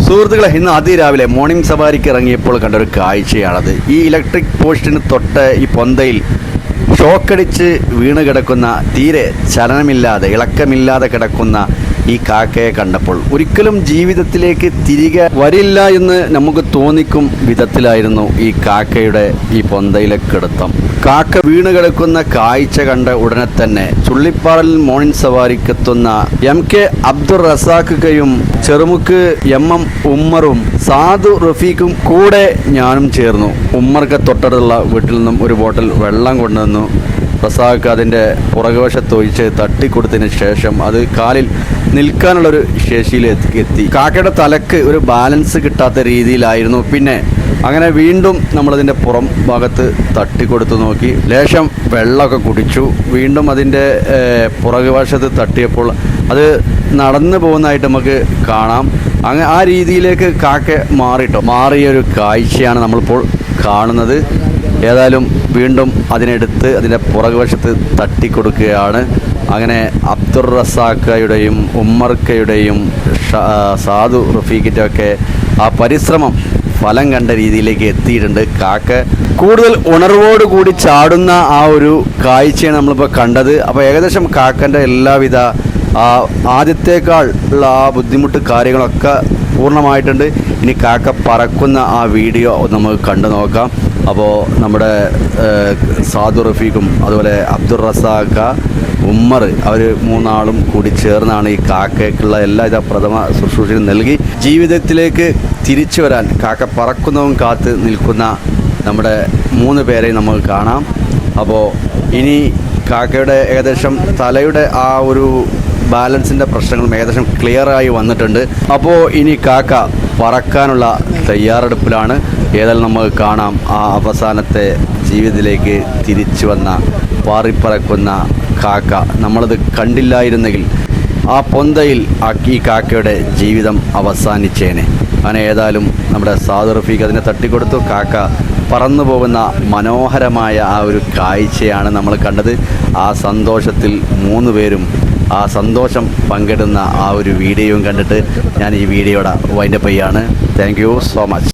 സുഹൃത്തുക്കളെ, ഇന്ന് അതിരാവിലെ മോർണിംഗ് സവാരിക്ക് ഇറങ്ങിയപ്പോൾ കണ്ടൊരു കാഴ്ചയാണത്. ഈ ഇലക്ട്രിക് പോസ്റ്റിന് തൊട്ട് ഈ പൊന്തയിൽ ഷോക്കടിച്ച് വീണ് കിടക്കുന്ന, തീരെ ചലനമില്ലാതെ ഇളക്കമില്ലാതെ കിടക്കുന്ന ഈ കാക്കയെ കണ്ടപ്പോൾ ഒരിക്കലും ജീവിതത്തിലേക്ക് തിരികെ വരില്ല എന്ന് നമുക്ക് തോന്നിക്കും വിധത്തിലായിരുന്നു ഈ കാക്കയുടെ ഈ പൊന്തയിലെ കിടത്തം. കാക്ക വീണ് കിടക്കുന്ന കാഴ്ച കണ്ട ഉടനെ തന്നെ ചുള്ളിപ്പാറൽ morning സവാരിക്കെത്തുന്ന MK Abdul റസാഖയും Cherumukku MM ഉമ്മറും സാദു റഫീഖും കൂടെ ഞാനും ചേർന്നു. ഉമ്മർക്ക് തൊട്ടടുത്തുള്ള വീട്ടിൽ നിന്നും ഒരു ബോട്ടിൽ വെള്ളം കൊണ്ടുവന്നു. റസാഖ് അതിൻ്റെ പുറകുവശത്തൊഴിച്ച് തട്ടിക്കൊടുത്തതിന് ശേഷം അത് കാലിൽ നിൽക്കാനുള്ളൊരു ശേഷിയിലെത്തി. കാക്കയുടെ തലക്ക് ഒരു ബാലൻസ് കിട്ടാത്ത രീതിയിലായിരുന്നു. പിന്നെ അങ്ങനെ വീണ്ടും നമ്മളതിൻ്റെ പുറം ഭാഗത്ത് തട്ടിക്കൊടുത്ത് നോക്കി. ലേശം വെള്ളമൊക്കെ കുടിച്ചു. വീണ്ടും അതിൻ്റെ പുറകുവശത്ത് തട്ടിയപ്പോൾ അത് നടന്നു പോകുന്നതായിട്ട് നമുക്ക് കാണാം. അങ്ങനെ ആ രീതിയിലേക്ക് കാക്ക മാറിയൊരു കാഴ്ചയാണ് നമ്മളിപ്പോൾ കാണുന്നത്. ഏതായാലും വീണ്ടും അതിനെടുത്ത് അതിൻ്റെ പുറകുവശത്ത് തട്ടിക്കൊടുക്കുകയാണ്. അങ്ങനെ അബ്ദുൾ റസാഖയുടെയും ഉമ്മർക്കയുടെയും സാദു റഫീഖിൻ്റെ ഒക്കെ ആ പരിശ്രമം ഫലം കണ്ട രീതിയിലേക്ക് എത്തിയിട്ടുണ്ട്. കാക്ക കൂടുതൽ ഉണർവോടുകൂടി ചാടുന്ന ആ ഒരു കാഴ്ചയാണ് നമ്മളിപ്പോൾ കണ്ടത്. അപ്പോൾ ഏകദേശം കാക്കൻ്റെ എല്ലാവിധ ആദ്യത്തേക്കാൾ ഉള്ള ആ ബുദ്ധിമുട്ട് കാര്യങ്ങളൊക്കെ പൂർണ്ണമായിട്ടുണ്ട്. ഇനി കാക്ക പറക്കുന്ന ആ വീഡിയോ നമുക്ക് കണ്ടു നോക്കാം. അപ്പോൾ നമ്മുടെ സാദു റഫീഖും അതുപോലെ അബ്ദുൾ റസാഖ, ഉമ്മർ, അവർ മൂന്നാളും കൂടി ചേർന്നാണ് ഈ കാക്കയ്ക്കുള്ള എല്ലാവിധ പ്രഥമ ശുശ്രൂഷയും നൽകി ജീവിതത്തിലേക്ക് തിരിച്ചു വരാൻ കാക്ക പറക്കുന്നതും കാത്ത് നിൽക്കുന്ന നമ്മുടെ 3 പേരെ നമുക്ക് കാണാം. അപ്പോൾ ഇനി കാക്കയുടെ ഏകദേശം തലയുടെ ആ ഒരു ബാലൻസിൻ്റെ പ്രശ്നങ്ങളും ഏകദേശം ക്ലിയറായി വന്നിട്ടുണ്ട്. അപ്പോൾ ഇനി കാക്ക പറക്കാനുള്ള തയ്യാറെടുപ്പിലാണ്. ഏതായാലും നമുക്ക് കാണാം ആ അവസാനത്തെ ജീവിതത്തിലേക്ക് തിരിച്ചു വന്ന പാറിപ്പറക്കുന്ന കാക്ക. നമ്മളത് കണ്ടില്ലായിരുന്നെങ്കിൽ ആ പൊന്തയിൽ ഈ കാക്കയുടെ ജീവിതം അവസാനിച്ചേനെ. അങ്ങനെ ഏതായാലും നമ്മുടെ സാദു റഫീഖ് അതിനെ തട്ടിക്കൊടുത്തു. കാക്ക പറന്നു പോകുന്ന മനോഹരമായ ആ ഒരു കാഴ്ചയാണ് നമ്മൾ കണ്ടത്. ആ സന്തോഷത്തിൽ 3 പേരും ആ സന്തോഷം പങ്കിടുന്ന ആ ഒരു വീഡിയോയും കണ്ടിട്ട് ഞാൻ ഈ വീഡിയോയുടെ വൈൻഡപ്പ് ചെയ്യാണ്. Thank you so much.